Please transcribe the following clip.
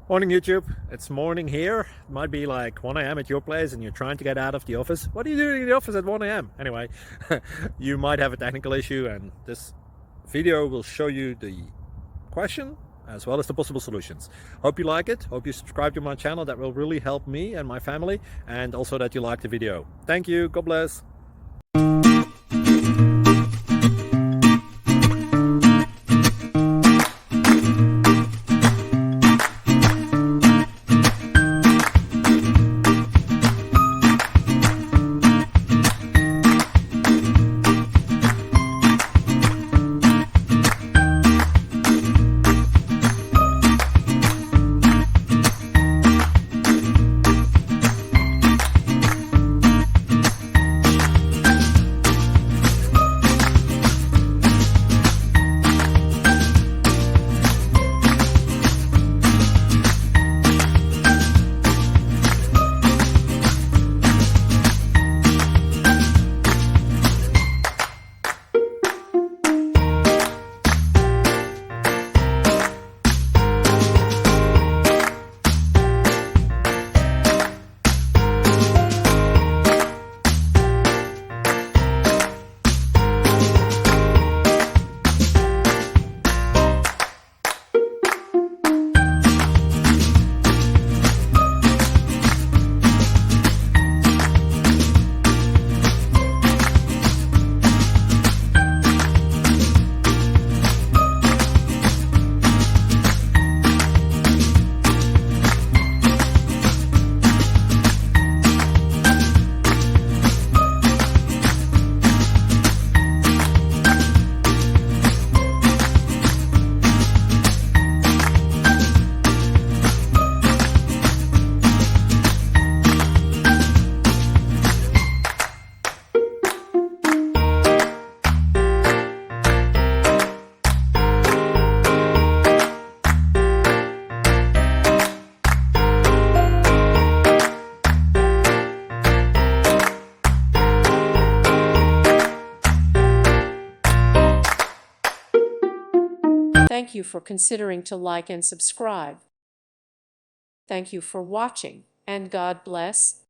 Morning YouTube, it's morning here. It might be like 1 a.m. at your place and you're trying to get out of the office. What are you doing in the office at 1 a.m.? Anyway, you might have a technical issue and this video will show you the question as well as the possible solutions. Hope you like it, hope you subscribe to my channel. That will really help me and my family, and also that you like the video. Thank you, God bless. Thank you for considering to like and subscribe. Thank you for watching, and God bless.